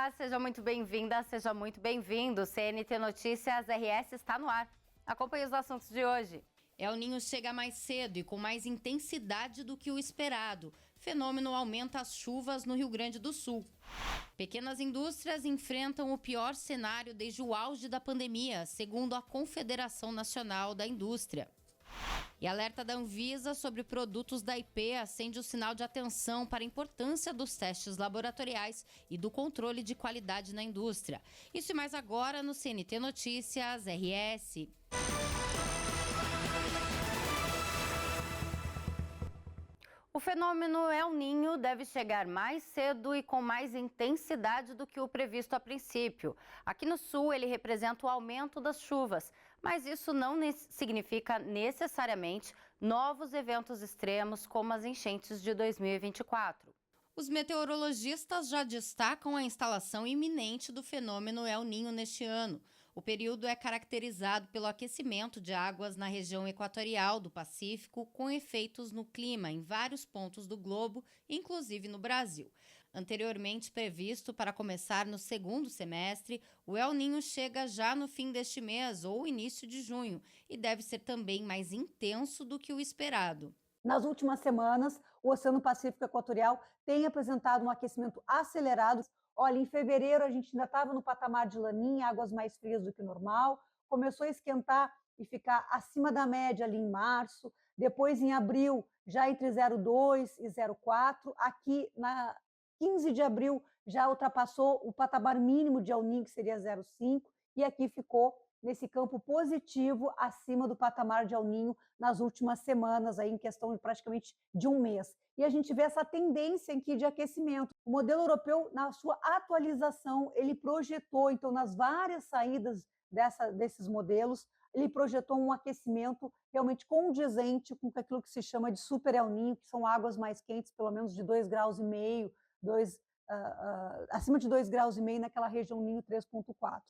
Olá, seja muito bem-vinda, seja muito bem-vindo. CNT Notícias RS está no ar. Acompanhe os assuntos de hoje. El Ninho chega mais cedo e com mais intensidade do que o esperado. Fenômeno aumenta as chuvas no Rio Grande do Sul. Pequenas indústrias enfrentam o pior cenário desde o auge da pandemia, segundo a Confederação Nacional da Indústria. E alerta da Anvisa sobre produtos da IP acende o sinal de atenção para a importância dos testes laboratoriais e do controle de qualidade na indústria. Isso e mais agora no CNT Notícias RS. O fenômeno El Ninho deve chegar mais cedo e com mais intensidade do que o previsto a princípio. Aqui no sul, ele representa o aumento das chuvas, mas isso não significa necessariamente novos eventos extremos como as enchentes de 2024. Os meteorologistas já destacam a instalação iminente do fenômeno El Ninho neste ano. O período é caracterizado pelo aquecimento de águas na região equatorial do Pacífico, com efeitos no clima em vários pontos do globo, inclusive no Brasil. Anteriormente previsto para começar no segundo semestre, o El Ninho chega já no fim deste mês ou início de junho e deve ser também mais intenso do que o esperado. Nas últimas semanas, o Oceano Pacífico Equatorial tem apresentado um aquecimento acelerado. Olha, em fevereiro a gente ainda estava no patamar de laninha, águas mais frias do que normal, começou a esquentar e ficar acima da média ali em março, depois em abril já entre 0,2 e 0,4, aqui na 15 de abril já ultrapassou o patamar mínimo de El Niño, que seria 0,5, e aqui ficou nesse campo positivo acima do patamar de El Niño nas últimas semanas, aí em questão de praticamente de um mês. E a gente vê essa tendência aqui de aquecimento. O modelo europeu, na sua atualização, ele projetou, então, nas várias saídas desses modelos, ele projetou um aquecimento realmente condizente com aquilo que se chama de super El Niño, que são águas mais quentes, pelo menos de 2,5 graus, acima de 2,5 graus naquela região Ninho 3,4.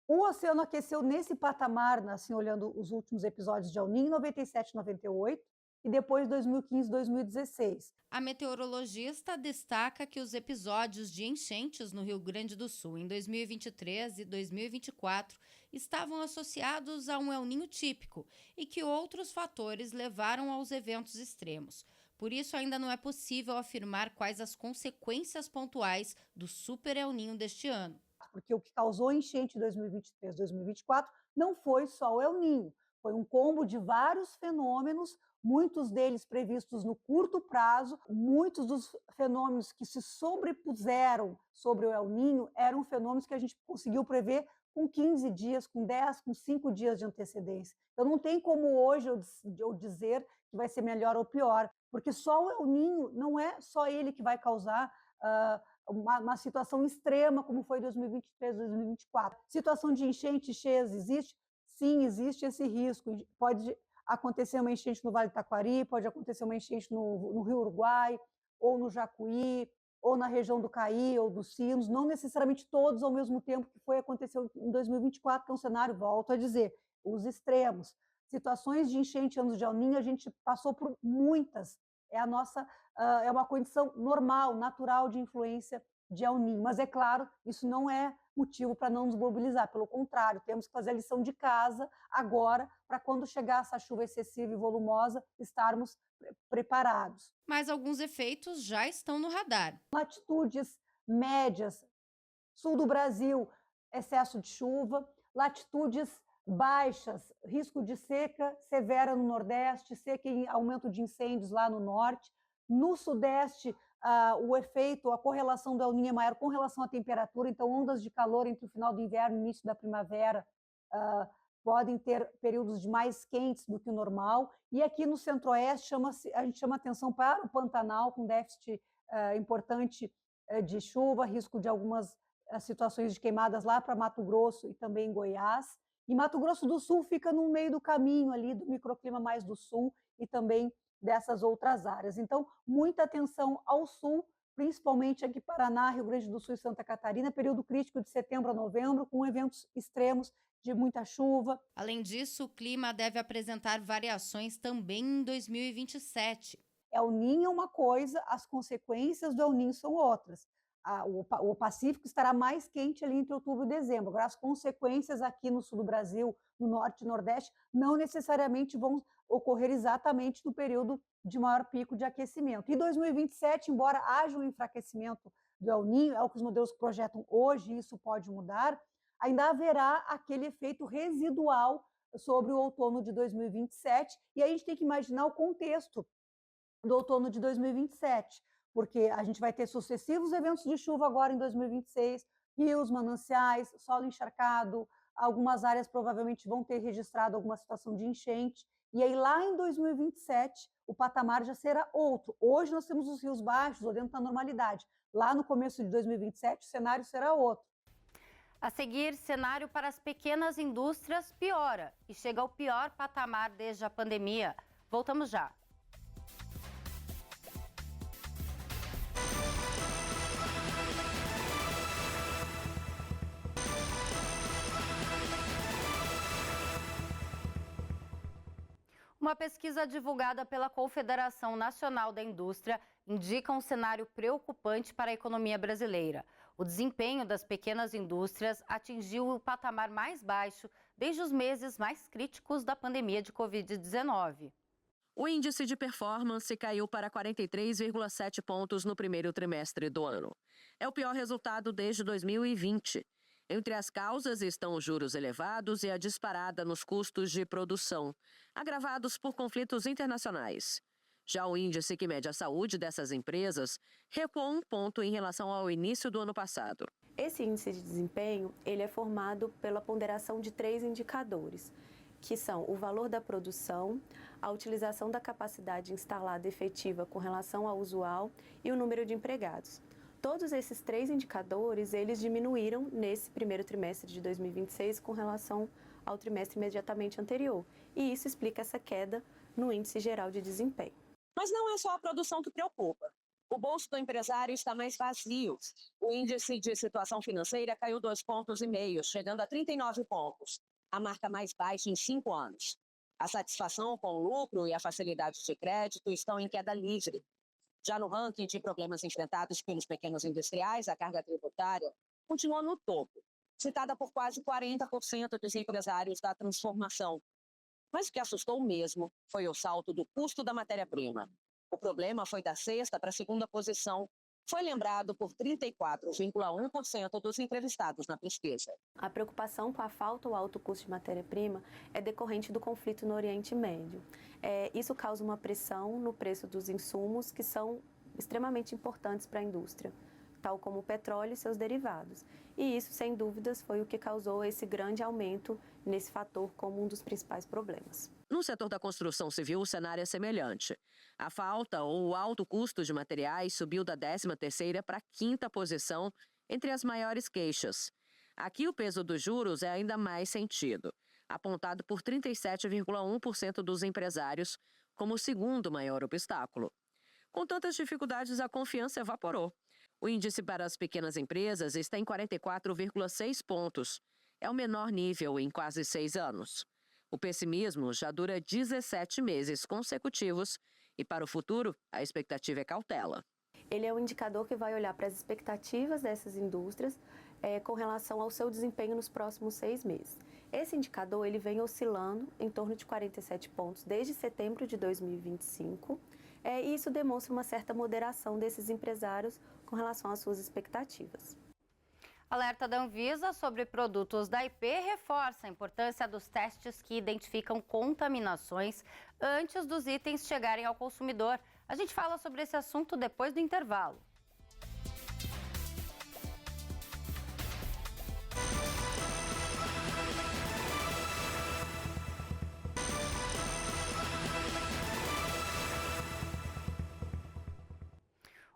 O oceano aqueceu nesse patamar, assim, olhando os últimos episódios de El Niño, 97, 98, e depois 2015, 2016. A meteorologista destaca que os episódios de enchentes no Rio Grande do Sul em 2023 e 2024 estavam associados a um El Niño típico e que outros fatores levaram aos eventos extremos. Por isso, ainda não é possível afirmar quais as consequências pontuais do super El Niño deste ano. Porque o que causou enchente em 2023, 2024 não foi só o El Niño, foi um combo de vários fenômenos, muitos deles previstos no curto prazo. Muitos dos fenômenos que se sobrepuseram sobre o El Niño eram fenômenos que a gente conseguiu prever com 15 dias, com 10, com 5 dias de antecedência. Então não tem como hoje eu dizer que vai ser melhor ou pior, porque só o El Niño não é só ele que vai causar uma situação extrema, como foi 2023, 2024. Situação de enchente, cheias, existe? Sim, existe esse risco. Pode acontecer uma enchente no Vale do Taquari, pode acontecer uma enchente no Rio Uruguai, ou no Jacuí, ou na região do Caí, ou dos Sinos, não necessariamente todos ao mesmo tempo que aconteceu em 2024, que é um cenário, volto a dizer, os extremos. Situações de enchente, anos de El Niño, a gente passou por muitas. É uma condição normal, natural de influência de El Niño. Mas, é claro, isso não é motivo para não nos mobilizar. Pelo contrário, temos que fazer a lição de casa agora, para quando chegar essa chuva excessiva e volumosa, estarmos preparados. Mas alguns efeitos já estão no radar. Latitudes médias, sul do Brasil, excesso de chuva. Latitudes baixas, risco de seca severa no Nordeste, seca e aumento de incêndios lá no Norte. No Sudeste, o efeito, a correlação do El Niño é maior com relação à temperatura, então ondas de calor entre o final do inverno e o início da primavera podem ter períodos de mais quentes do que o normal. E aqui no Centro-Oeste, a gente chama atenção para o Pantanal, com déficit importante de chuva, risco de algumas situações de queimadas lá para Mato Grosso e também Goiás. E Mato Grosso do Sul fica no meio do caminho ali do microclima mais do sul e também dessas outras áreas. Então, muita atenção ao sul, principalmente aqui Paraná, Rio Grande do Sul e Santa Catarina, período crítico de setembro a novembro, com eventos extremos de muita chuva. Além disso, o clima deve apresentar variações também em 2027. El Niño é uma coisa, as consequências do El Niño são outras. o Pacífico estará mais quente ali entre outubro e dezembro. Agora, as consequências aqui no sul do Brasil, no norte e nordeste, não necessariamente vão ocorrer exatamente no período de maior pico de aquecimento. E 2027, embora haja um enfraquecimento do El Niño, é o que os modelos projetam hoje, isso pode mudar, ainda haverá aquele efeito residual sobre o outono de 2027, e aí a gente tem que imaginar o contexto do outono de 2027, porque a gente vai ter sucessivos eventos de chuva agora em 2026, rios, mananciais, solo encharcado, algumas áreas provavelmente vão ter registrado alguma situação de enchente, e aí lá em 2027 o patamar já será outro. Hoje nós temos os rios baixos, ou dentro da normalidade. Lá no começo de 2027 o cenário será outro. A seguir, cenário para as pequenas indústrias piora e chega ao pior patamar desde a pandemia. Voltamos já. Uma pesquisa divulgada pela Confederação Nacional da Indústria indica um cenário preocupante para a economia brasileira. O desempenho das pequenas indústrias atingiu o patamar mais baixo desde os meses mais críticos da pandemia de Covid-19. O índice de performance caiu para 43,7 pontos no primeiro trimestre do ano. É o pior resultado desde 2020. Entre as causas estão os juros elevados e a disparada nos custos de produção, agravados por conflitos internacionais. Já o índice que mede a saúde dessas empresas recuou 1 ponto em relação ao início do ano passado. Esse índice de desempenho ele é formado pela ponderação de 3 indicadores, que são o valor da produção, a utilização da capacidade instalada efetiva com relação ao usual e o número de empregados. Todos esses 3 indicadores, eles diminuíram nesse primeiro trimestre de 2026 com relação ao trimestre imediatamente anterior. E isso explica essa queda no índice geral de desempenho. Mas não é só a produção que preocupa. O bolso do empresário está mais vazio. O índice de situação financeira caiu 2,5 pontos, chegando a 39 pontos, a marca mais baixa em 5 anos. A satisfação com o lucro e a facilidade de crédito estão em queda livre. Já no ranking de problemas enfrentados pelos pequenos industriais, a carga tributária continua no topo, citada por quase 40% dos empresários da transformação. Mas o que assustou mesmo foi o salto do custo da matéria-prima. O problema foi da 6ª para a 2ª posição. Foi lembrado por 34,1% dos entrevistados na pesquisa. A preocupação com a falta ou alto custo de matéria-prima é decorrente do conflito no Oriente Médio. Isso causa uma pressão no preço dos insumos que são extremamente importantes para a indústria, tal como o petróleo e seus derivados. E isso, sem dúvidas, foi o que causou esse grande aumento nesse fator como um dos principais problemas. No setor da construção civil, o cenário é semelhante. A falta ou o alto custo de materiais subiu da 13ª para a 5ª posição entre as maiores queixas. Aqui o peso dos juros é ainda mais sentido, apontado por 37,1% dos empresários como o segundo maior obstáculo. Com tantas dificuldades, a confiança evaporou. O índice para as pequenas empresas está em 44,6 pontos. É o menor nível em quase 6 anos. O pessimismo já dura 17 meses consecutivos e, para o futuro, a expectativa é cautela. Ele é um indicador que vai olhar para as expectativas dessas indústrias com relação ao seu desempenho nos próximos 6 meses. Esse indicador ele vem oscilando em torno de 47 pontos desde setembro de 2025 e isso demonstra uma certa moderação desses empresários com relação às suas expectativas. Alerta da Anvisa sobre produtos da IP reforça a importância dos testes que identificam contaminações antes dos itens chegarem ao consumidor. A gente fala sobre esse assunto depois do intervalo.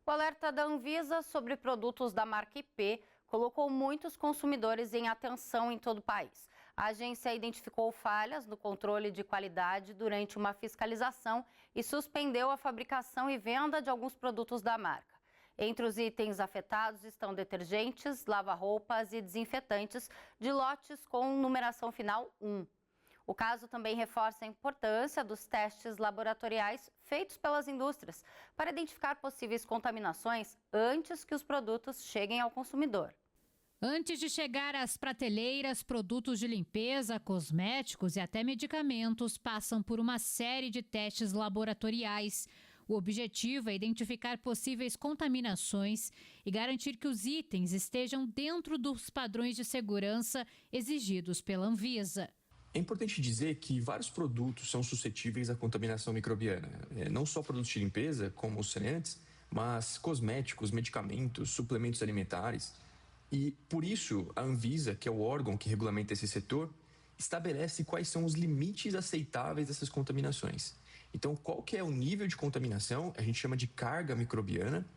O alerta da Anvisa sobre produtos da marca IP colocou muitos consumidores em atenção em todo o país. A agência identificou falhas no controle de qualidade durante uma fiscalização e suspendeu a fabricação e venda de alguns produtos da marca. Entre os itens afetados estão detergentes, lava-roupas e desinfetantes de lotes com numeração final 1. O caso também reforça a importância dos testes laboratoriais feitos pelas indústrias para identificar possíveis contaminações antes que os produtos cheguem ao consumidor. Antes de chegar às prateleiras, produtos de limpeza, cosméticos e até medicamentos passam por uma série de testes laboratoriais. O objetivo é identificar possíveis contaminações e garantir que os itens estejam dentro dos padrões de segurança exigidos pela Anvisa. É importante dizer que vários produtos são suscetíveis à contaminação microbiana. Não só produtos de limpeza, como os saneantes, mas cosméticos, medicamentos, suplementos alimentares. E, por isso, a Anvisa, que é o órgão que regulamenta esse setor, estabelece quais são os limites aceitáveis dessas contaminações. Então, qual que é o nível de contaminação, a gente chama de carga microbiana,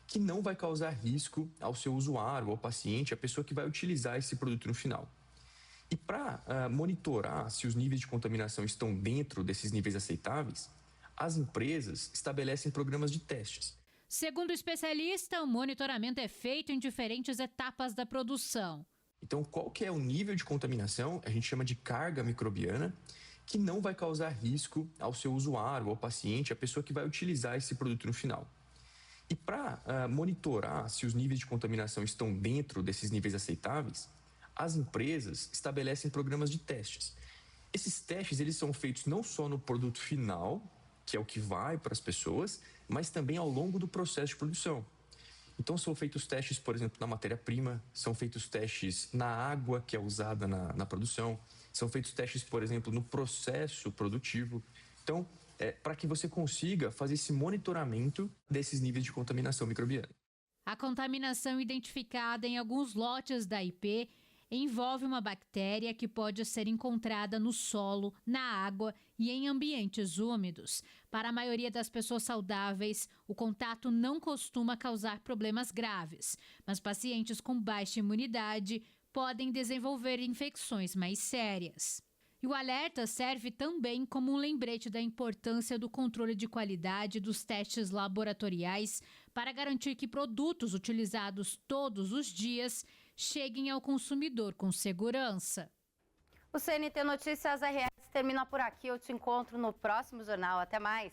que não vai causar risco ao seu usuário, ao paciente, à pessoa que vai utilizar esse produto no final. E para monitorar se os níveis de contaminação estão dentro desses níveis aceitáveis, as empresas estabelecem programas de testes. Segundo o especialista, o monitoramento é feito em diferentes etapas da produção. Então, qual que é o nível de contaminação, a gente chama de carga microbiana, que não vai causar risco ao seu usuário, ao paciente, à pessoa que vai utilizar esse produto no final. E para monitorar se os níveis de contaminação estão dentro desses níveis aceitáveis, as empresas estabelecem programas de testes. Esses testes eles são feitos não só no produto final, que é o que vai para as pessoas, mas também ao longo do processo de produção. Então são feitos testes, por exemplo, na matéria-prima, são feitos testes na água que é usada na produção, são feitos testes, por exemplo, no processo produtivo. Então, para que você consiga fazer esse monitoramento desses níveis de contaminação microbiana. A contaminação identificada em alguns lotes da IP envolve uma bactéria que pode ser encontrada no solo, na água e em ambientes úmidos. Para a maioria das pessoas saudáveis, o contato não costuma causar problemas graves, mas pacientes com baixa imunidade podem desenvolver infecções mais sérias. E o alerta serve também como um lembrete da importância do controle de qualidade dos testes laboratoriais para garantir que produtos utilizados todos os dias cheguem ao consumidor com segurança. O CNT Notícias RS termina por aqui. Eu te encontro no próximo jornal. Até mais!